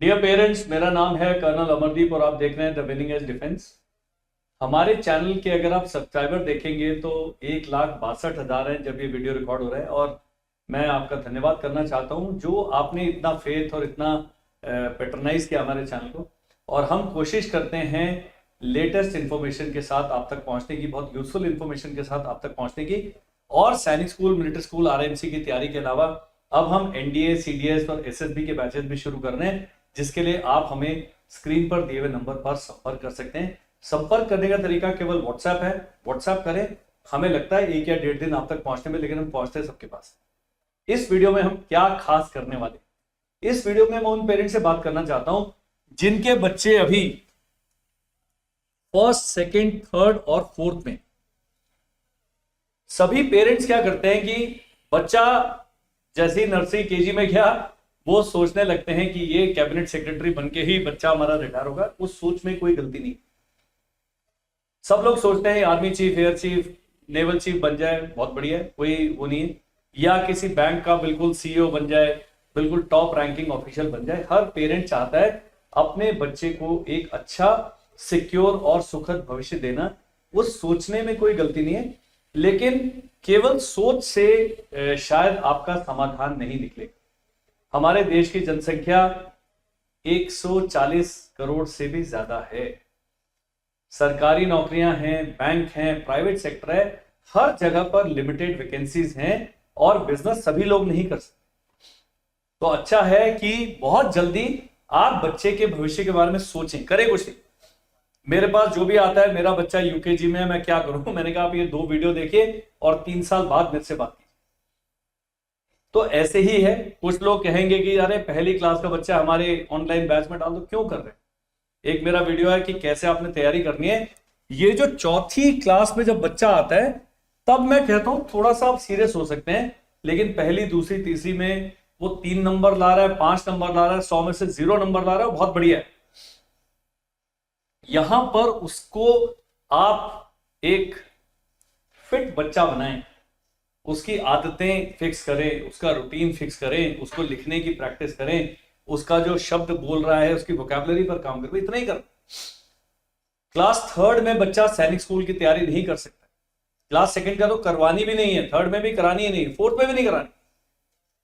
Dear parents, मेरा नाम है कर्नल अमरदीप और आप देख रहे हैं द विनिंग एज डिफेंस। हमारे चैनल के अगर आप सब्सक्राइबर देखेंगे तो 1,62,000 हैं जब ये वीडियो रिकॉर्ड हो रहा है। और मैं आपका धन्यवाद करना चाहता हूं जो आपने इतना फेथ और इतना पेट्रोनाइज किया हमारे चैनल को। और हम कोशिश करते हैं लेटेस्ट इन्फॉर्मेशन के साथ आप तक पहुंचने की, बहुत यूजफुल इन्फॉर्मेशन के साथ आप तक पहुंचने की। और सैनिक स्कूल, मिलिट्री स्कूल, आरएमसी की तैयारी के अलावा अब हम एनडीए, सीडीएस और एसएसबी के बैचेस भी शुरू कर रहे हैं, जिसके लिए आप हमें स्क्रीन पर दिए हुए नंबर पर संपर्क कर सकते हैं। संपर्क करने का तरीका केवल व्हाट्सएप है। व्हाट्सएप करें, हमें लगता है 1 या 1.5 दिन आप तक पहुंचने में, लेकिन हम पहुंचते हैं सबके पास। इस वीडियो में हम क्या खास करने वाले, इस वीडियो में मैं उन पेरेंट्स से बात करना चाहता हूं जिनके बच्चे अभी फर्स्ट, सेकेंड, थर्ड और फोर्थ में। सभी पेरेंट्स क्या करते हैं कि बच्चा जैसे ही नर्सरी केजी में गया वो सोचने लगते हैं कि ये कैबिनेट सेक्रेटरी बनके ही बच्चा हमारा रिटायर होगा। उस सोच में कोई गलती नहीं। सब लोग सोचते हैं army chief, air chief, naval chief बन जाए, बहुत बढ़िया है, कोई वो नहीं है। या किसी बैंक का बिल्कुल सीईओ बन जाए, बिल्कुल टॉप रैंकिंग ऑफिशियल बन जाए। हर पेरेंट चाहता है अपने बच्चे को एक अच्छा, सिक्योर और सुखद भविष्य देना। उस सोचने में कोई गलती नहीं है, लेकिन केवल सोच से शायद आपका समाधान नहीं निकलेगा। हमारे देश की जनसंख्या 140 करोड़ से भी ज्यादा है। सरकारी नौकरियां हैं, बैंक हैं, प्राइवेट सेक्टर है, हर जगह पर लिमिटेड वैकेंसीज हैं और बिजनेस सभी लोग नहीं कर सकते। तो अच्छा है कि बहुत जल्दी आप बच्चे के भविष्य के बारे में सोचें, करें कुछ नहीं। मेरे पास जो भी आता है, मेरा बच्चा यूकेजी में है, मैं क्या करूं? मैंने कहा आप ये 2 वीडियो देखिए और 3 साल बाद मेरे से बात कीजिए। तो ऐसे ही है। कुछ लोग कहेंगे कि अरे पहली क्लास का बच्चा हमारे ऑनलाइन बैच में डाल दो, क्यों कर रहे हैं? एक मेरा वीडियो है कि कैसे आपने तैयारी करनी है। ये जो चौथी क्लास में जब बच्चा आता है तब मैं कहता हूं थोड़ा सा आप सीरियस हो सकते हैं, लेकिन पहली, दूसरी, तीसरी में वो 3 नंबर ला रहा है, 5 नंबर ला रहा है, 100 में से 0 नंबर ला रहा है, बहुत बढ़िया है। यहां पर उसको आप एक फिट बच्चा बनाएं, उसकी आदतें फिक्स करें, उसका रूटीन फिक्स करें, उसको लिखने की प्रैक्टिस करें, उसका जो शब्द बोल रहा है उसकी वोकैबुलरी पर काम करें। इतना ही कर। क्लास 3 में बच्चा सैनिक स्कूल की तैयारी नहीं कर सकता। क्लास 2 का तो करवानी भी नहीं है, 3 में भी करानी है नहीं, 4th में भी नहीं करानी।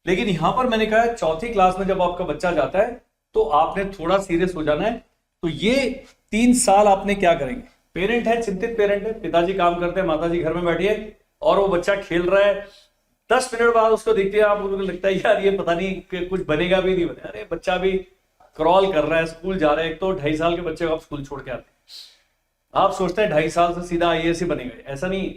लेकिन यहां पर मैंने कहा चौथी क्लास में जब आपका बच्चा जाता है तो आपने थोड़ा सीरियस हो जाना है। तो ये 3 साल आपने क्या करेंगे? पेरेंट है, चिंतित पेरेंट है, पिताजी काम करते हैं, माताजी घर में बैठी है और वो बच्चा खेल रहा है। 10 मिनट बाद उसको देखते हैं आप, उनको लगता है यार ये पता नहीं कि कुछ बनेगा भी नहीं बने। अरे बच्चा भी क्रॉल कर रहा है, स्कूल जा रहा है। एक तो 2.5 साल के बच्चे को आप स्कूल छोड़ के आते हैं, आप सोचते हैं 2.5 साल से सीधा आईएएस ही बनेगा। ऐसा नहीं।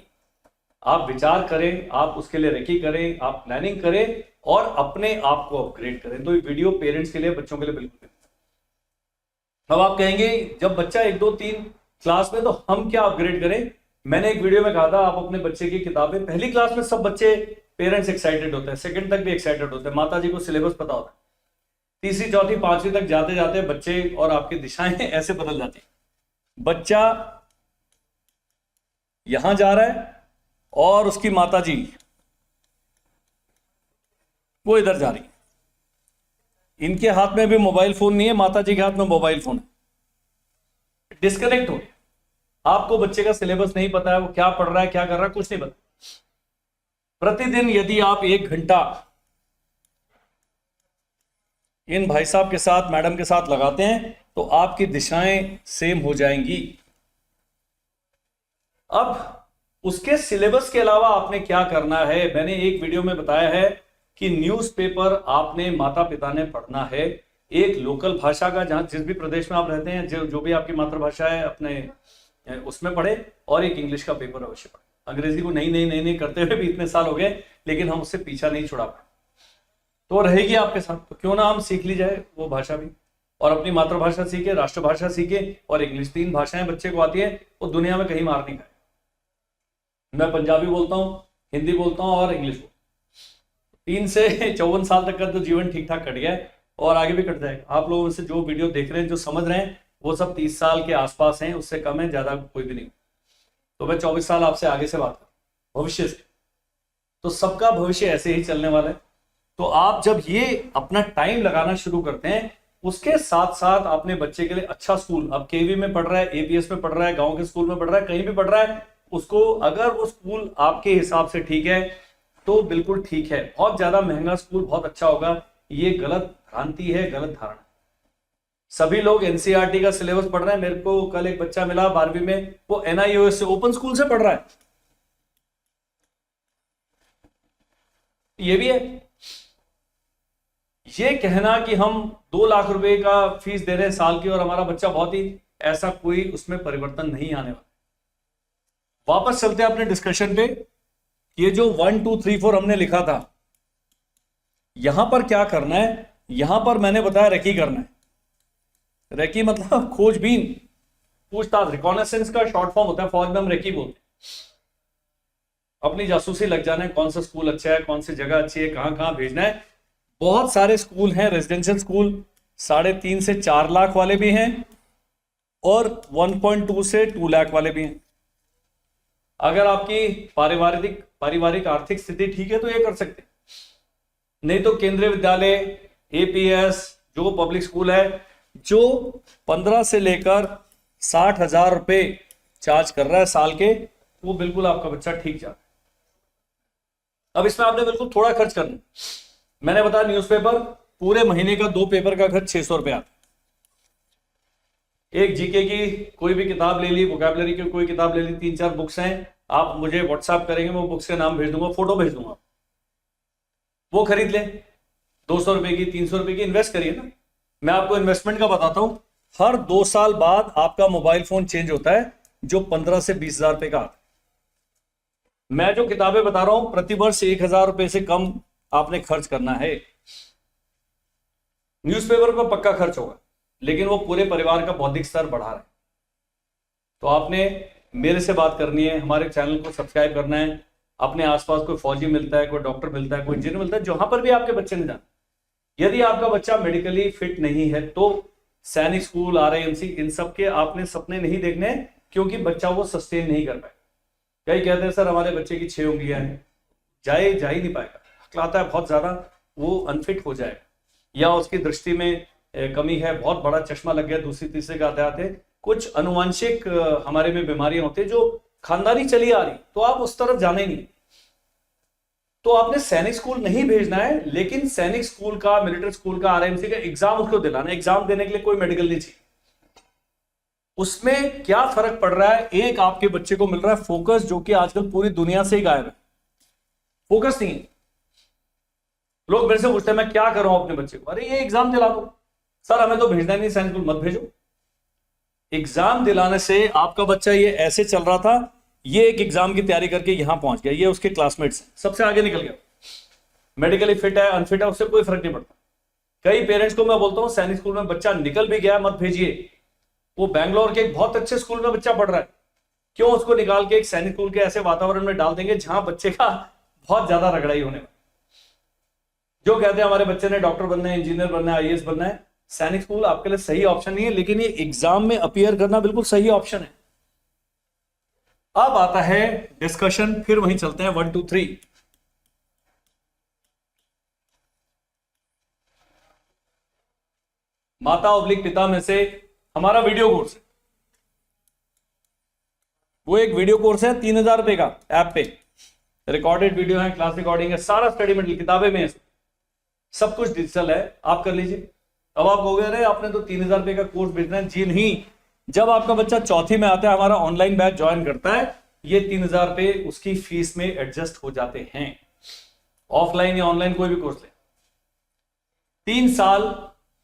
आप विचार करें, आप उसके लिए रेकी करें, आप प्लानिंग करें और अपने आप को अपग्रेड करें। तो ये वीडियो पेरेंट्स के लिए, बच्चों के लिए बिल्कुल। अब आप कहेंगे जब बच्चा 1, 2, 3 क्लास में तो हम क्या अपग्रेड करें? मैंने एक वीडियो में कहा था आप अपने बच्चे की किताबें, पहली क्लास में सब बच्चे, पेरेंट्स एक्साइटेड होते हैं, 2nd तक भी एक्साइटेड होते हैं, माता जी को सिलेबस पता होता है। तीसरी, चौथी, 5वीं तक जाते जाते बच्चे और आपकी दिशाएं ऐसे बदल जाती है। बच्चा यहां जा रहा है और उसकी माता जी वो इधर जा रही है। इनके हाथ में भी मोबाइल फोन नहीं है, माता जी के हाथ में मोबाइल फोन है। डिस्कनेक्ट हो गया। आपको बच्चे का सिलेबस नहीं पता है, वो क्या पढ़ रहा है, क्या कर रहा है, कुछ नहीं पता। प्रतिदिन यदि आप 1 घंटा इन भाई साहब के साथ, मैडम के साथ लगाते हैं तो आपकी दिशाएं सेम हो जाएंगी। अब उसके सिलेबस के अलावा आपने क्या करना है? मैंने एक वीडियो में बताया है कि न्यूज़पेपर आपने, माता पिता ने पढ़ना है। एक लोकल भाषा का, जहां जिस भी प्रदेश में आप रहते हैं, जो भी आपकी मातृभाषा है अपने उसमें पढ़े, और एक इंग्लिश का पेपर अवश्य पढ़े। अंग्रेजी को नहीं करते हुए भी इतने साल हो गए, लेकिन हम उससे पीछा नहीं छुड़ा पाए। तो रहेगी आपके साथ, तो क्यों ना हम सीख ली जाए वो भाषा भी, और अपनी मातृभाषा सीखे, राष्ट्रभाषा सीखे और इंग्लिश। 3 भाषाएं बच्चे को आती है, वो दुनिया में कहीं मार नहीं खाए। मैं पंजाबी बोलता हूँ, हिंदी बोलता हूँ और इंग्लिश बोलता हूँ। 3 से 54 साल तक का तो जीवन ठीक ठाक कट गया है और आगे भी कट जाएगा। आप लोगों में से जो वीडियो देख रहे हैं, जो समझ रहे हैं, वो सब 30 साल के आसपास हैं, उससे कम है, ज्यादा कोई भी नहीं। तो मैं 24 साल आपसे आगे से बात करूं भविष्य से, तो सबका भविष्य ऐसे ही चलने वाला है। तो आप जब ये अपना टाइम लगाना शुरू करते हैं उसके साथ साथ अपने बच्चे के लिए अच्छा स्कूल, अब केवी में पढ़ रहा है, एपीएस में पढ़ रहा है, गांव के स्कूल में पढ़ रहा है, कहीं भी पढ़ रहा है, उसको अगर वो स्कूल आपके हिसाब से ठीक है तो बिल्कुल ठीक है। बहुत ज्यादा महंगा स्कूल बहुत अच्छा होगा, ये गलत भ्रांति है, गलत धारणा। सभी लोग एनसीईआरटी का सिलेबस पढ़ रहे हैं। मेरे को कल एक बच्चा मिला 12वीं में, वो एनआईओएस से, ओपन स्कूल से पढ़ रहा है। ये भी है। ये कहना कि हम 2 लाख रुपए का फीस दे रहे हैं साल की और हमारा बच्चा बहुत ही, ऐसा कोई उसमें परिवर्तन नहीं आने वाला। वापस चलते हैं अपने डिस्कशन पे। ये जो 1 2 3 4 हमने लिखा था, यहां पर क्या करना है, यहां पर मैंने बताया रेकी करना है। रेकी मतलब खोजबीन, पूछताछ, रिकॉनेसेंस का शॉर्ट फॉर्म होता है, फौज में हम रेकी बोलते हैं। अपनी जासूसी लग जाना है, कौन सा स्कूल अच्छा है, कौन सी जगह अच्छी है, कहां कहां भेजना है। बहुत सारे स्कूल हैं, रेजिडेंशियल स्कूल 3.5 से 4 लाख वाले भी हैं और 1.2 से 2 लाख वाले भी हैं। अगर आपकी पारिवारिक आर्थिक स्थिति ठीक है तो ये कर सकते हैं, नहीं तो केंद्रीय विद्यालय, एपीएस, जो पब्लिक स्कूल है, जो 15 से लेकर 60,000 रुपए चार्ज कर रहा है साल के, वो बिल्कुल आपका बच्चा ठीक जा रहा है। अब इसमें आपने बिल्कुल थोड़ा खर्च करना। मैंने बताया न्यूज़पेपर, पूरे महीने का 2 पेपर का खर्च 600 रुपए आता है। एक जीके की कोई भी किताब ले ली, वोकैबुलरी की कोई किताब ले ली, 3-4 बुक्स हैं, आप मुझे व्हाट्सएप करेंगे, मैं बुक्स के नाम भेज दूंगा, फोटो भेज दूंगा, वो खरीद ले। 200 रुपए की, 300 रुपए की इन्वेस्ट करिए ना। मैं आपको इन्वेस्टमेंट का बताता हूं, हर 2 साल बाद आपका मोबाइल फोन चेंज होता है, जो 15 से 20 हजार रुपए का आता है। मैं जो किताबें बता रहा हूं, प्रतिवर्ष 1,000 रुपए से कम आपने खर्च करना है। न्यूज़पेपर पर पक्का खर्च होगा, लेकिन वो पूरे परिवार का बौद्धिक स्तर बढ़ा रहा है। तो आपने मेरे से बात करनी है, हमारे चैनल को सब्सक्राइब करना है। अपने आसपास कोई फौजी मिलता है, कोई डॉक्टर मिलता है, कोई इंजीनियर मिलता है, जहां पर भी आपके बच्चे ने जाना, यदि आपका बच्चा मेडिकली फिट नहीं है तो सैनिक स्कूल, आरआईएमसी, इन सब के आपने सपने नहीं देखने, क्योंकि बच्चा वो सस्टेन नहीं कर पाए। कई कहते हैं सर हमारे बच्चे की 6 उंगलियां हैं, जा ही नहीं पाएगा, हकलाता है बहुत ज्यादा, वो अनफिट हो जाएगा, या उसकी दृष्टि में कमी है, बहुत बड़ा चश्मा लग गया, दूसरी तीसरे का आते आते, कुछ अनुवांशिक हमारे में बीमारियां होती है जो खानदानी चली आ रही, तो आप उस तरफ जाने नहीं। तो आपने सैनिक स्कूल नहीं भेजना है, लेकिन सैनिक स्कूल का, मिलिट्री स्कूल का, आरएमसी का एग्जाम उसको दिलाना है। एग्जाम देने के लिए कोई मेडिकल नहीं चाहिए। उसमें क्या फर्क पड़ रहा है, एक आपके बच्चे को मिल रहा है फोकस, जो कि आजकल पूरी दुनिया से ही गायब है। फोकस नहीं है। लोग मेरे से पूछते हैं मैं क्या करूं अपने बच्चे को, अरे ये एग्जाम दिला दो। सर हमें तो भेजना ही नहीं सैनिक स्कूल, मत भेजो। एग्जाम दिलाने से आपका बच्चा ये ऐसे चल रहा था, ये एक एग्जाम की तैयारी करके यहां पहुंच गया, ये उसके क्लासमेट्स सबसे आगे निकल गया, मेडिकली फिट है अनफिट है उससे कोई फर्क नहीं पड़ता। कई पेरेंट्स को मैं बोलता हूं सैनिक स्कूल में बच्चा निकल भी गया मत भेजिए, वो बैंगलोर के एक बहुत अच्छे स्कूल में बच्चा पढ़ रहा है, क्यों उसको निकाल के एक सैनिक स्कूल के ऐसे वातावरण में डाल देंगे जहां बच्चे का बहुत ज्यादा रगड़ाई होने वाली। जो कहते हैं हमारे बच्चे ने डॉक्टर बनना है, इंजीनियर बनना है, आईएएस बनना है, सैनिक स्कूल आपके लिए सही ऑप्शन नहीं है, लेकिन ये एग्जाम में अपीयर करना बिल्कुल सही ऑप्शन है। अब आता है डिस्कशन, फिर वहीं चलते हैं 1 2 3। माता ऑब्लिक पिता में से हमारा वीडियो कोर्स है, वो एक वीडियो कोर्स है 3,000 रुपए का, ऐप पे रिकॉर्डेड वीडियो है, क्लास रिकॉर्डिंग है, सारा स्टडी मटेरियल किताबें में है, सब कुछ डिजिटल है, आप कर लीजिए। अब आप हो गए, आपने तो 3,000 रुपए का कोर्स भेजना है, जी नहीं। जब आपका बच्चा चौथी में आता है, हमारा ऑनलाइन बैच ज्वाइन करता है, ये 3,000 रुपए उसकी फीस में एडजस्ट हो जाते हैं। ऑफलाइन या ऑनलाइन कोई भी कोर्स ले, 3 साल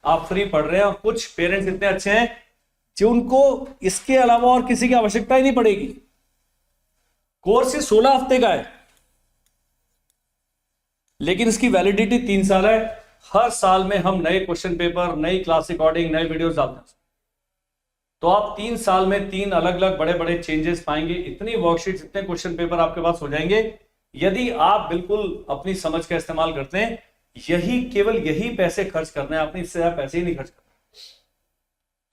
आप फ्री पढ़ रहे हैं। और कुछ पेरेंट्स इतने अच्छे हैं जो उनको इसके अलावा और किसी की आवश्यकता ही नहीं पड़ेगी। कोर्स 16 हफ्ते का है, लेकिन इसकी वैलिडिटी 3 साल है। हर साल में हम नए क्वेश्चन पेपर, नई क्लास रिकॉर्डिंग, नए वीडियोस डालते हैं। तो आप 3 साल में 3 अलग अलग बड़े बड़े चेंजेस पाएंगे, इतनी वर्कशीट्स, इतने क्वेश्चन पेपर आपके पास हो जाएंगे, यदि आप बिल्कुल अपनी समझ का इस्तेमाल करते हैं। केवल यही पैसे खर्च करने हैं आपने, इससे ज्यादा पैसे ही नहीं खर्च करने।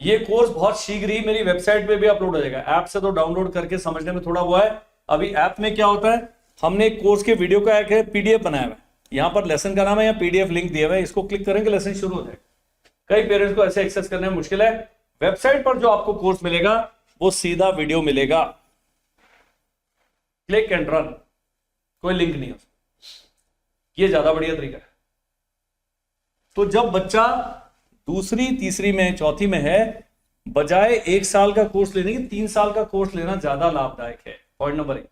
ये कोर्स बहुत शीघ्र ही मेरी वेबसाइट पे भी अपलोड हो जाएगा। ऐप से तो डाउनलोड करके समझने में थोड़ा हुआ है। अभी ऐप में क्या होता है, हमने एक कोर्स के वीडियो का एक पीडीएफ बनाया हुआ है, यहाँ पर लेसन का नाम है, यहाँ पीडीएफ लिंक दिया हुआ है, इसको क्लिक करेंगे लेसन शुरू हो जाएगा। कई पेरेंट्स को ऐसे एक्सेस करने में मुश्किल है। वेबसाइट पर जो आपको कोर्स मिलेगा वो सीधा वीडियो मिलेगा, क्लिक एंड रन, कोई लिंक नहीं है, ये ज्यादा बढ़िया तरीका है। तो जब बच्चा दूसरी तीसरी में चौथी में है, बजाय 1 साल का कोर्स लेने के 3 साल का कोर्स लेना ज्यादा लाभदायक है। पॉइंट नंबर 1,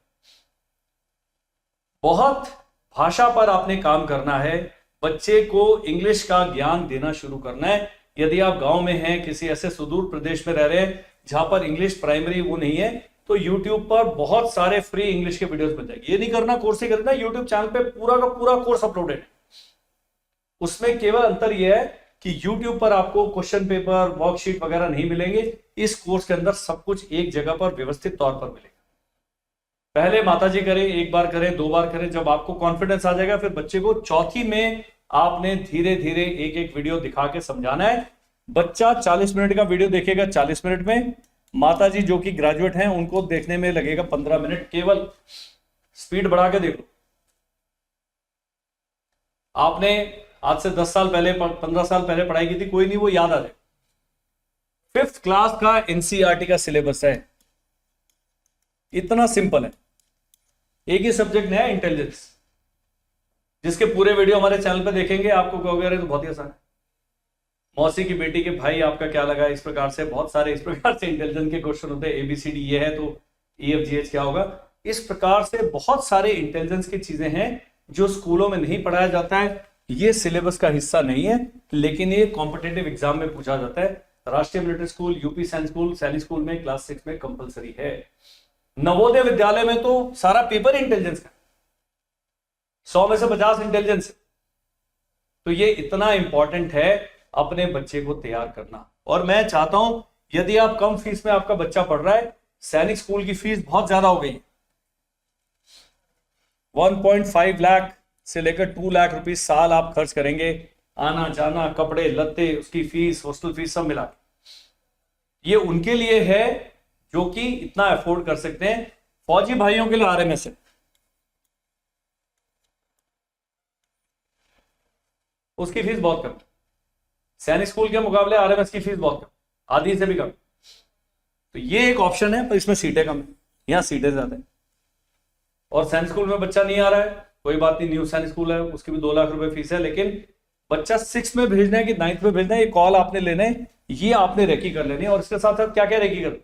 बहुत भाषा पर आपने काम करना है, बच्चे को इंग्लिश का ज्ञान देना शुरू करना है। यदि आप गांव में हैं, किसी ऐसे सुदूर प्रदेश में रह रहे हैं जहां पर इंग्लिश प्राइमरी वो नहीं है, तो YouTube पर बहुत सारे फ्री इंग्लिश के वीडियोस बन जाएंगे। ये नहीं करना कोर्स ही करना, YouTube चैनल पे पूरा का पूरा कोर्स अपलोडेड है। उसमें केवल अंतर यह है कि YouTube पर आपको क्वेश्चन पेपर, वर्कशीट वगैरह नहीं मिलेंगे। इस कोर्स के अंदर सब कुछ एक जगह पर व्यवस्थित तौर पर मिलेगा। पहले माताजी करें, 1 बार करें, 2 बार करें, जब आपको कॉन्फिडेंस आ जाएगा फिर बच्चे को चौथी में आपने धीरे धीरे एक एक वीडियो दिखा के समझाना है। बच्चा 40 मिनट का वीडियो देखेगा 40 मिनट में, माताजी जो कि ग्रेजुएट हैं उनको देखने में लगेगा 15 मिनट। केवल स्पीड बढ़ा के देखो। आपने आज से 10 साल पहले 15 साल पहले पढ़ाई की थी, कोई नहीं वो याद आ जाए। 5th क्लास का एनसीईआरटी का सिलेबस है, इतना सिंपल है। एक ही सब्जेक्ट नया, इंटेलिजेंस, जिसके पूरे वीडियो हमारे चैनल पे देखेंगे आपको कहोगे अरे तो बहुत ही आसान है। मौसी की बेटी के भाई आपका क्या लगा, इस प्रकार से बहुत सारे इस प्रकार से इंटेलिजेंस के क्वेश्चन होते हैं। ABCD ये है तो EFGH क्या होगा। इस प्रकार से बहुत सारे इंटेलिजेंस की चीजें हैं जो स्कूलों में नहीं पढ़ाया जाता है। ये सिलेबस का हिस्सा नहीं है, लेकिन ये कॉम्पिटेटिव एग्जाम में पूछा जाता है। राष्ट्रीय मिलिट्री स्कूल, यूपी सैनिक स्कूल में क्लास 6 में कंपलसरी है। नवोदय विद्यालय में तो सारा पेपर इंटेलिजेंस का, 100 में से 50 इंटेलिजेंस है। तो ये इतना इंपॉर्टेंट है अपने बच्चे को तैयार करना। और मैं चाहता हूं यदि आप कम फीस में आपका बच्चा पढ़ रहा है, सैनिक स्कूल की फीस बहुत ज्यादा हो गई, 1.5 लाख से लेकर 2 लाख रुपए साल आप खर्च करेंगे, आना जाना, कपड़े लत्ते, उसकी फीस, हॉस्टल फीस सब मिला के। ये उनके लिए है जो कि इतना अफोर्ड कर सकते हैं। फौजी भाइयों के लिए RMS है, उसकी फीस बहुत कम, सैनिक स्कूल के मुकाबले RMS की फीस बहुत कम, आधी से भी कम। तो ये एक ऑप्शन है, पर इसमें सीटें कम है, यहां सीटें ज्यादा है। और सैनिक स्कूल में बच्चा नहीं आ रहा है, कोई बात नहीं, न्यू सैनिक स्कूल है, उसकी भी 2 लाख रुपए फीस है। लेकिन बच्चा 6 में भेजना है कि 9th में भेजना है, ये कॉल आपने लेना है, ये आपने रेकी कर लेनी है। और इसके साथ साथ क्या क्या रेकी कर,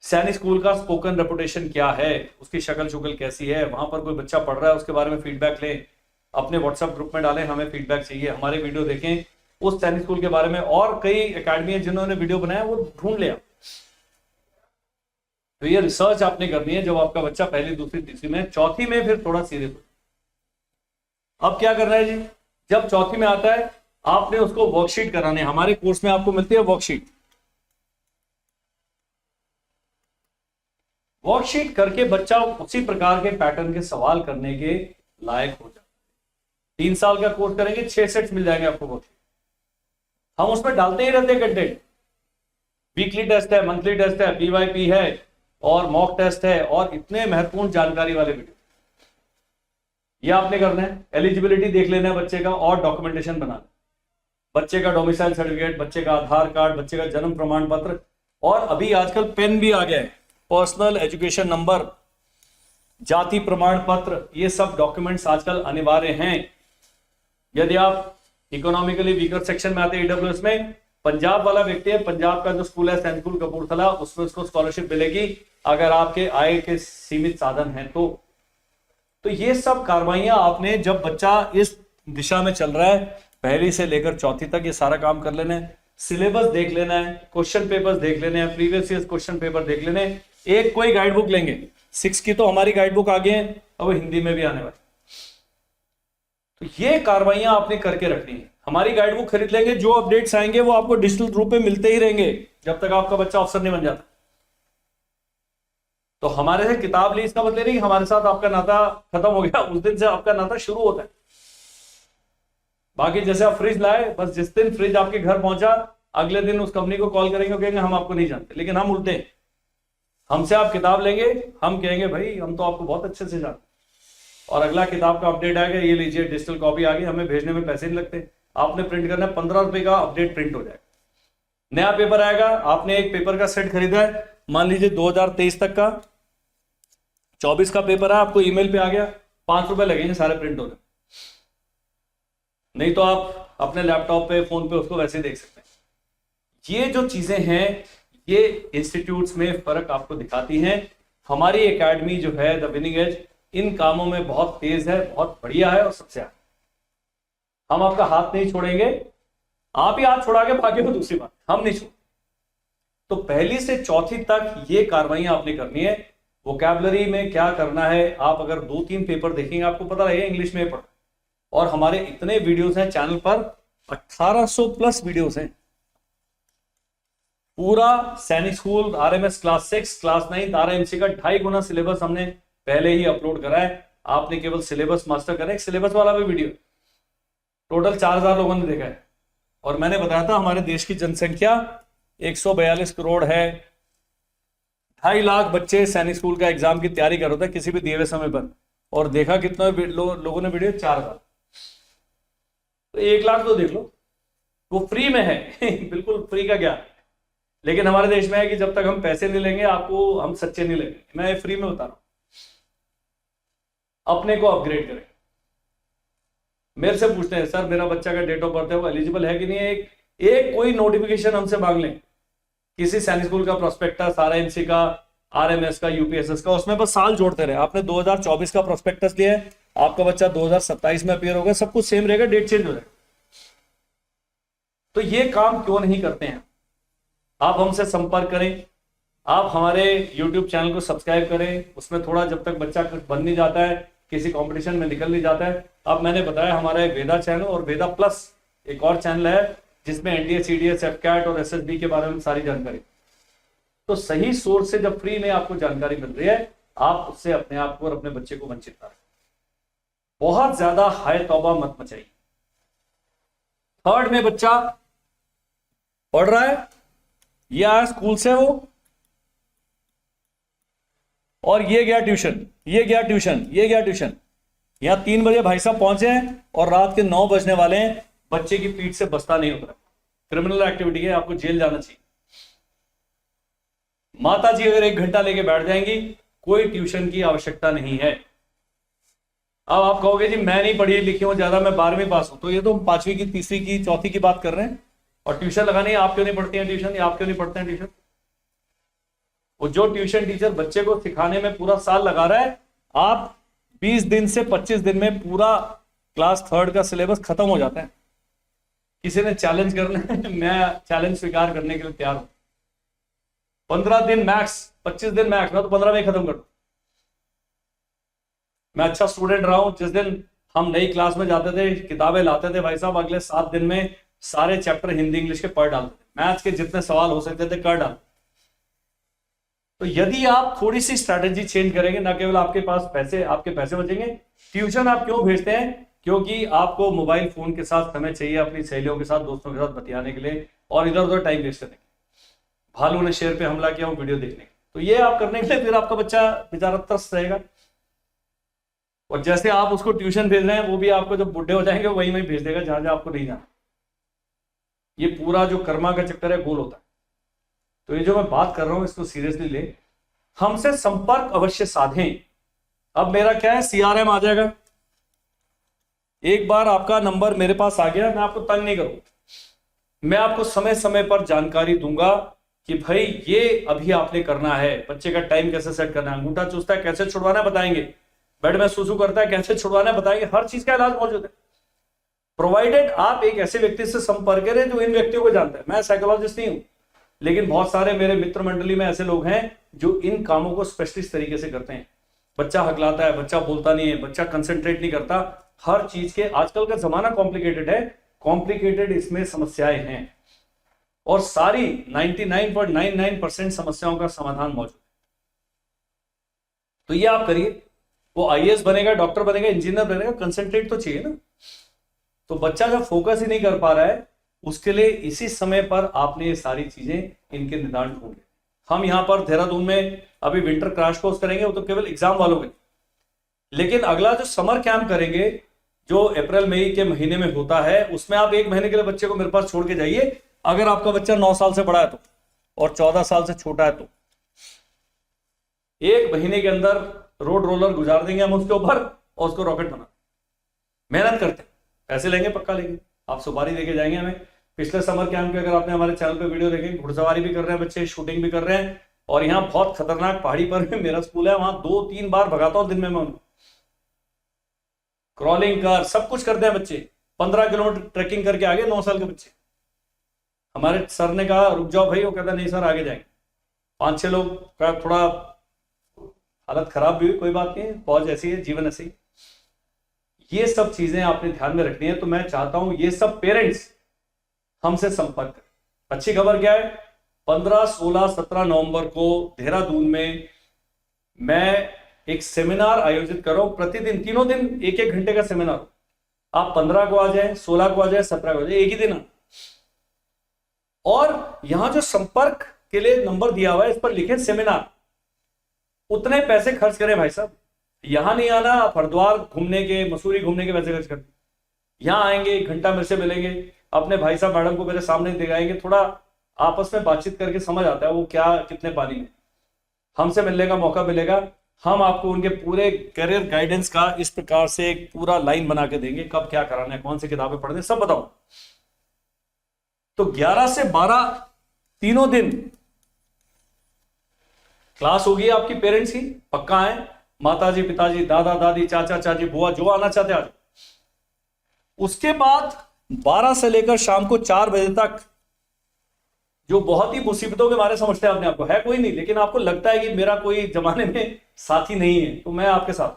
सैनिक स्कूल का स्पोकन रेपुटेशन क्या है, उसकी शक्ल शुक्ल कैसी है, वहां पर कोई बच्चा पढ़ रहा है उसके बारे में फीडबैक लें, अपने व्हाट्सएप ग्रुप में डालें, हमें फीडबैक चाहिए, हमारे वीडियो देखें उस सैनिक स्कूल के बारे में। और कई एकेडमी है जिन्होंने वीडियो बनाया, वो ढूंढ लिया। तो ये रिसर्च आपने करनी है जब आपका बच्चा पहली, दूसरी, तीसरी में, चौथी में फिर थोड़ा सीरियस हो। अब क्या करना है जी, जब चौथी में आता है आपने उसको वर्कशीट कराने। हमारे कोर्स में आपको मिलती है वर्कशीट। वर्कशीट करके बच्चा उसी प्रकार के पैटर्न के सवाल करने के लायक हो जाता है। 3 साल का कोर्स करेंगे, 6 सेट्स मिल जाएंगे आपको वर्कशीट। हम उसमें डालते ही रहते हैं कंटेंट, वीकली टेस्ट है, मंथली टेस्ट है, PYP है और मॉक टेस्ट है, और इतने महत्वपूर्ण जानकारी वाले वीडियो ये आपने करना है। एलिजिबिलिटी देख लेना है बच्चे का और डॉक्यूमेंटेशन बनाना, बच्चे का डोमिसाइल सर्टिफिकेट, बच्चे का आधार कार्ड, बच्चे का जन्म प्रमाण पत्र, और अभी आजकल पेन भी आ गया है, पर्सनल एजुकेशन नंबर, जाति प्रमाण पत्र, ये सब डॉक्यूमेंट्स आजकल अनिवार्य हैं। यदि आप इकोनॉमिकली वीकर सेक्शन में आते हैं EWS में, पंजाब वाला व्यक्ति है, पंजाब का जो स्कूल है सैनिक स्कूल कपूरथला, उसमें उसको स्कॉलरशिप मिलेगी अगर आपके आय के सीमित साधन हैं तो ये सब कार्रवाइयां आपने, जब बच्चा इस दिशा में चल रहा है पहली से लेकर चौथी तक, ये सारा काम कर लेना है। सिलेबस देख लेना है, क्वेश्चन पेपर्स देख लेने हैं, प्रीवियस ईयर क्वेश्चन पेपर देख लेने हैं। एक कोई गाइड बुक लेंगे, 6 की तो हमारी गाइड बुक आगे है, अब हिंदी में भी आने वाली। तो ये कार्रवाइयां आपने करके रखनी है। हमारी गाइड बुक खरीद लेंगे, जो अपडेट्स आएंगे वो आपको डिजिटल रूप में मिलते ही रहेंगे जब तक आपका बच्चा अफसर नहीं बन जाता। तो हमारे से किताब ली इसका मतलब नहीं हमारे साथ आपका नाता खत्म हो गया, उस दिन से आपका नाता शुरू होता है। बाकी जैसे आप फ्रिज लाए, बस जिस दिन फ्रिज आपके घर पहुंचा अगले दिन उस कंपनी को कॉल करेंगे, कहेंगे हम आपको नहीं जानते। लेकिन हम उल्टे हैं, हमसे आप किताब लेंगे, हम कहेंगे भाई हम तो आपको बहुत अच्छे से जानते, और अगला किताब का अपडेट आएगा, ये लीजिए डिजिटल कॉपी आ गई, हमें भेजने में पैसे नहीं लगते, आपने प्रिंट करना है, 15 रुपए का अपडेट प्रिंट हो जाएगा। नया पेपर आएगा, आपने एक पेपर का सेट खरीदा है, मान लीजिए 2023 तक का, 24 का पेपर है, आपको ईमेल पे आ गया, 5 रुपए लगेंगे सारे प्रिंट होने। नहीं तो आप अपने लैपटॉप पे, फोन पे उसको वैसे देख सकते हैं। ये जो चीजें हैं, ये इंस्टीट्यूट्स में फर्क आपको दिखाती हैं। हमारी एकेडमी जो है द विनिंग एज, इन कामों में बहुत तेज है, बहुत बढ़िया है और सबसे आगे। हम आपका हाथ नहीं छोड़ेंगे, आप ही हाथ छोड़ा के भागे हो दूसरी बात, हम नहीं छोड़। तो पहली से चौथी तक ये कार्रवाइयां आपने करनी है। वोकैबुलरी में क्या करना है, आप अगर 2-3 पेपर देखेंगे आपको पता लगेगा इंग्लिश में पढ़। और हमारे इतने वीडियोस हैं चैनल पर, 1800 प्लस वीडियोस हैं। पूरा सैनिक school, RMS class 6, class 9, RMC का 2.5 गुना सिलेबस हमने पहले ही अपलोड करा है। आपने केवल सिलेबस मास्टर करें, एक सिलेबस वाला भी वीडियो टोटल 4000 लोगों ने देखा है। और मैंने बताया था हमारे देश की जनसंख्या 142 करोड़ है, 2.5 लाख बच्चे सैनिक स्कूल का एग्जाम की तैयारी कर रहे थे किसी भी दिए हुए समय पर, और देखा कितने लोगों ने वीडियो, 4000। तो 1 लाख तो देख लो, वो फ्री में है बिल्कुल फ्री का ज्ञान। लेकिन हमारे देश में है कि जब तक हम पैसे नहीं लेंगे आपको, हम सच्चे नहीं लगेंगे। मैं फ्री में बता रहा हूं, अपने को अपग्रेड करें। मेरे से पूछते हैं सर मेरा बच्चा का डेट ऑफ बर्थ है, वो एलिजिबल है कि नहीं है, एक कोई नोटिफिकेशन हमसे मांग लें, किसी सैनिक स्कूल का प्रोस्पेक्टस, आरएमसी का, आरएमएस का, यूपीएसएस का, उसमें बस साल जोड़ते रहे। आपने 2024 का प्रोस्पेक्टस लिया है, आपका बच्चा 2027 में अपीयर होगा, सब कुछ सेम रहेगा, डेट चेंज हो जाएगा। तो ये काम क्यों नहीं करते हैं? आप हमसे संपर्क करें, आप हमारे YouTube चैनल को सब्सक्राइब करें। उसमें थोड़ा जब तक बच्चा बन नहीं जाता है, किसी कंपटीशन में निकल नहीं जाता है। अब मैंने बताया हमारा एक वेदा चैनल और वेदा प्लस एक और चैनल है जिसमें एनडीए, सीडीएस, एफकैट और एसएसबी के बारे में सारी जानकारी। तो सही सोर्स से जब फ्री में आपको जानकारी मिल रही है, आप उससे अपने आप को और अपने बच्चे को वंचित ना रखें। बहुत ज्यादा हाय तौबा मत मचाइए। 3rd में बच्चा पढ़ रहा है, ये आया स्कूल से वो, और ये गया ट्यूशन, ये गया ट्यूशन, ये गया ट्यूशन। यहां 3 बजे भाई साहब पहुंचे हैं और रात के 9 बजने वाले हैं। बच्चे की पीठ से बस्ता नहीं उतरा, क्रिमिनल एक्टिविटी है, आपको जेल जाना चाहिए। माता जी अगर 1 घंटा लेके बैठ जाएंगी, कोई ट्यूशन की आवश्यकता नहीं है। अब आप कहोगे जी मैं नहीं पढ़ी लिखी हूं ज्यादा, मैं 12वीं पास हूं, तो ये तो 5वीं की, 3री की, 4थी की बात कर रहे हैं। और ट्यूशन लगानी है, आप क्यों नहीं पढ़ती हैं ट्यूशन, या आप क्यों नहीं पढ़ते हैं ट्यूशन? वो जो ट्यूशन टीचर बच्चे को सिखाने में पूरा साल लगा रहा है, आप 20 दिन से 25 दिन में पूरा क्लास 3rd का सिलेबस खत्म हो जाता है। किसी ने चैलेंज करना है, मैं चैलेंज स्वीकार करने के लिए तैयार हूं। 15 दिन मैक्स, 25 दिन मैक्स, मैं तो 15 में खत्म कर दूं। मैं अच्छा स्टूडेंट रहा हूं। जिस दिन हम नई क्लास में जाते थे, किताबें लाते थे भाई साहब, अगले 7 दिन में सारे चैप्टर हिंदी इंग्लिश के पढ़ डालते थे, मैथ्स के जितने सवाल हो सकते थे कर डालते। तो यदि आप थोड़ी सी स्ट्रैटेजी चेंज करेंगे, ना केवल आपके पास पैसे, आपके पैसे बचेंगे। ट्यूशन आप क्यों भेजते हैं? क्योंकि आपको मोबाइल फोन के साथ समय चाहिए अपनी सहेलियों के साथ, दोस्तों के साथ बतियाने के लिए, और इधर उधर टाइम वेस्ट करने के लिए। भालू ने शेर पे हमला किया वो वीडियो देखने के, तो ये आप करने के लिए फिर आपका बच्चा बेचारा त्रस्त रहेगा। और जैसे आप उसको ट्यूशन भेज रहे हैं, वो भी आपको जब बुढ़े हो जाएंगे वहीं वहीं भेज देगा जहां जहां आपको नहीं जाना। ये पूरा जो कर्मा का चक्कर है गोल होता है। तो ये जो मैं बात कर रहा हूं इसको सीरियसली ले, हमसे संपर्क अवश्य साधें। अब मेरा क्या है, सीआरएम आ जाएगा। एक बार आपका नंबर मेरे पास आ गया, मैं आपको तंग नहीं करूंगा। मैं आपको समय समय पर जानकारी दूंगा कि भाई ये अभी आपने करना है। बच्चे का टाइम कैसे सेट करना है, अंगूठा चूसता है कैसे छुड़वाना है बताएंगे, बेड में सुसु करता है कैसे छुड़वाना है बताएंगे, हर चीज का इलाज मौजूद है। प्रोवाइडेड आप एक ऐसे व्यक्ति से संपर्क करें जो इन व्यक्तियों को जानता है। मैं साइकोलॉजिस्ट नहीं हूं, लेकिन बहुत सारे मेरे मित्र मंडली में ऐसे लोग हैं जो इन कामों को स्पेशलिस्ट तरीके से करते हैं। बच्चा हकलाता है, बच्चा बोलता नहीं है, बच्चा कंसंट्रेट नहीं करता, हर चीज के, आजकल का जमाना कॉम्प्लिकेटेड है, कॉम्प्लिकेटेड इसमें समस्याएं हैं, और सारी 99.99% समस्याओं का समाधान मौजूद है। तो ये आप करिए, वो आईएएस बनेगा, डॉक्टर बनेगा, इंजीनियर बनेगा, कंसंट्रेट तो चाहिए ना। तो बच्चा जब फोकस ही नहीं कर पा रहा है, उसके लिए इसी समय पर आपने ये सारी चीजें, इनके निदान ढूंढे। हम यहां पर देहरादून में अभी विंटर क्रैश कोर्स करेंगे, वो तो केवल एग्जाम वालों के, लेकिन अगला जो समर कैंप करेंगे जो अप्रैल मई के महीने में होता है, उसमें आप 1 महीने के लिए बच्चे को मेरे पास छोड़ के जाइए। अगर आपका बच्चा 9 साल से बड़ा है तो, और 14 साल से छोटा है तो 1 महीने के अंदर रोड रोलर गुजार देंगे हम उसके ऊपर और उसको रॉकेट बना। मेहनत करते, पैसे लेंगे, पक्का लेंगे, आप सुपारी देके जाएंगे हमें। पिछले समर कैंप के अगर आपने हमारे चैनल पे वीडियो देखे, घुड़सवारी भी कर रहे हैं बच्चे, शूटिंग भी कर रहे हैं, और यहाँ बहुत खतरनाक पहाड़ी पर मेरा स्कूल है, वहां 2-3 बार भगाता हूं दिन में मैं उनको। क्रॉलिंग कर, सब कुछ करते हैं बच्चे। 15 किलोमीटर ट्रैकिंग करके आगे 9 साल के बच्चे। हमारे सर ने कहा रुक जाओ भाई, वो कहता नहीं सर आगे जाएंगे। 5-6 लोग का थोड़ा हालत खराब भी हुई, कोई बात नहीं, फौज ऐसी है, जीवन ऐसी। ये सब चीजें आपने ध्यान में रखनी है। तो मैं चाहता हूं ये सब पेरेंट्स हमसे संपर्क करें। अच्छी खबर क्या है, 15, 16, 17 नवंबर को देहरादून में मैं एक सेमिनार आयोजित कर रहा हूं। प्रतिदिन 3 दिन 1-1 घंटे का सेमिनार। आप 15 को आ जाए, 16 को आ जाए, 17 को आ जाए, एक ही दिन। और यहां जो संपर्क के लिए नंबर दिया हुआ है, इस पर लिखे सेमिनार। उतने पैसे खर्च करें भाई साहब, यहां नहीं आना आप हरिद्वार घूमने के, मसूरी घूमने के पैसे खर्च कर। यहां आएंगे, 1 घंटा मेरे से मिलेंगे, अपने भाई साहब मैडम को मेरे सामने दिखाएंगे, थोड़ा आपस में बातचीत करके समझ आता है वो क्या कितने पानी में। हमसे मिलने का मौका मिलेगा। हम आपको उनके पूरे करियर गाइडेंस का इस प्रकार से एक पूरा लाइन बना के देंगे, कब क्या कराना है, कौन सी किताबें पढ़ने, सब बताओ। तो 11 से 12 तीनों दिन क्लास होगी आपकी पेरेंट्स की, पक्का है। माताजी, पिताजी, दादा, दादी, चाचा, चाची, बुआ, जो आना चाहते आज। उसके बाद 12 से लेकर शाम को 4 बजे तक, जो बहुत ही मुसीबतों के बारे समझते हैं अपने आप को, है कोई नहीं, लेकिन आपको लगता है कि मेरा कोई जमाने में साथी नहीं है, तो मैं आपके साथ।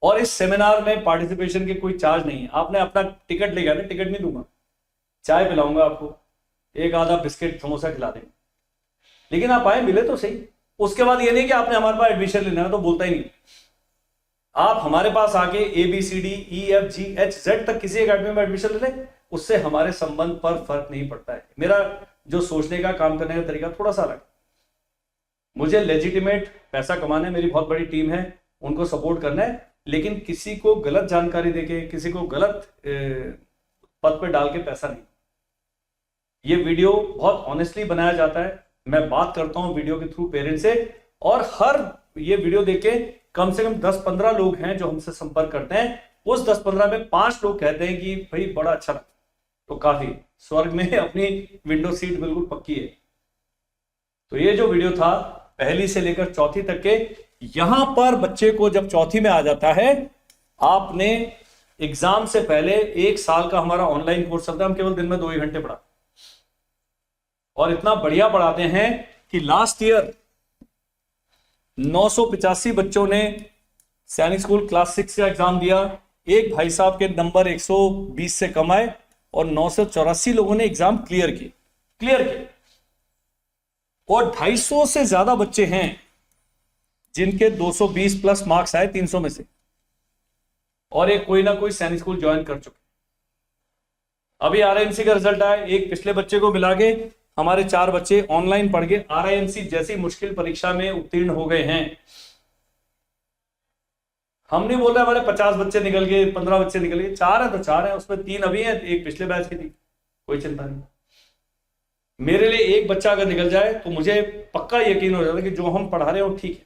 और इस सेमिनार में पार्टिसिपेशन के कोई चार्ज नहीं है। आपने अपना टिकट ले गया ना, टिकट नहीं दूंगा, चाय पिलाऊंगा आपको, एक आधा बिस्किट समोसा खिला देंगे, लेकिन आप आए, मिले तो सही। उसके बाद ये नहीं कि आपने हमारे पास एडमिशन लेना है, तो बोलता ही नहीं। आप हमारे पास आके ABCDEFGHZ तक किसी एकेडमी में एडमिशन ले लें, उससे हमारे संबंध पर फर्क नहीं पड़ता है। मेरा जो सोचने का, काम करने का तरीका थोड़ा सा अलग। मुझे लेजिटिमेट पैसा कमाना है, मेरी बहुत बड़ी टीम है, उनको सपोर्ट करना है, लेकिन किसी को गलत जानकारी देके, किसी को गलत पद पे डाल के पैसा नहीं। ये वीडियो बहुत ऑनेस्टली बनाया जाता है। मैं बात करता हूं वीडियो के थ्रू पेरेंट्स से, और हर ये वीडियो देख के कम से कम 10-15 लोग हैं जो हमसे संपर्क करते हैं। उस 10-15 में 5 लोग कहते हैं कि भाई बड़ा अच्छा, तो काफी स्वर्ग में अपनी विंडो सीट बिल्कुल पक्की है। तो ये जो वीडियो था पहली से लेकर चौथी तक के, यहां पर बच्चे को जब चौथी में आ जाता है, आपने एग्जाम से पहले 1 साल का हमारा ऑनलाइन कोर्स चलता है। हम केवल दिन में 2 ही घंटे पढ़ाते, और इतना बढ़िया पढ़ाते हैं कि लास्ट ईयर 985 बच्चों ने सैनिक स्कूल क्लास 6 का एग्जाम दिया। एक भाई साहब के नंबर 120 से कम आए, और 984 लोगों ने एग्जाम क्लियर किए। और 250 से ज्यादा बच्चे हैं जिनके 220 प्लस मार्क्स आए 300 में से, और एक कोई ना कोई सैनिक स्कूल ज्वाइन कर चुके। अभी RIMC का रिजल्ट आया, एक पिछले बच्चे को मिला के हमारे 4 बच्चे ऑनलाइन पढ़ के RIMC जैसी मुश्किल परीक्षा में उत्तीर्ण हो गए हैं। हम नहीं बोल रहे हमारे 50 बच्चे निकल गए, 15 बच्चे निकल गए, 4 है तो 4 है, उसमें 3 अभी हैं, एक पिछले बैच की थी, कोई चिंता नहीं। मेरे लिए एक बच्चा अगर निकल जाए तो मुझे पक्का यकीन हो जाता है कि जो हम पढ़ा रहे हो ठीक है।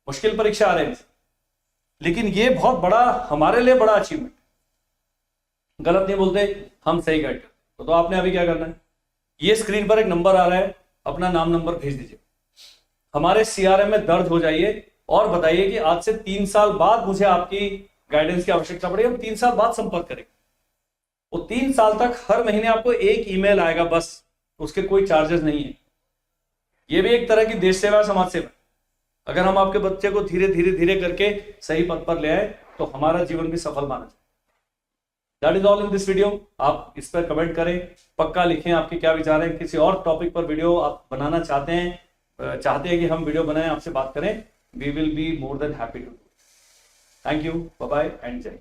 मुश्किल परीक्षा RIMC, लेकिन ये बहुत बड़ा हमारे लिए बड़ा अचीवमेंट। गलत नहीं बोलते, हम सही गाइड करते। तो आपने अभी क्या करना है, ये स्क्रीन पर एक नंबर आ रहा है, अपना नाम नंबर भेज दीजिए, हमारे CRM में दर्ज हो जाइए, और बताइए कि आज से 3 साल बाद मुझे आपकी गाइडेंस की आवश्यकता पड़ेगी। हम 3 साल बाद संपर्क करेंगे। वो 3 साल तक हर महीने आपको एक ईमेल आएगा, बस, उसके कोई चार्जेस नहीं है। ये भी एक तरह की देश सेवा, समाज सेवा। अगर हम आपके बच्चे को धीरे धीरे धीरे करके सही पथ पर ले आए, तो हमारा जीवन भी सफल माना जाए। That is all in this video. आप इस पर कमेंट करें, पक्का लिखें आपके क्या विचार हैं। किसी और टॉपिक पर वीडियो आप बनाना चाहते हैं कि हम वीडियो बनाएं, आपसे बात करें, we will be more than happy to. Thank you, bye bye and जय।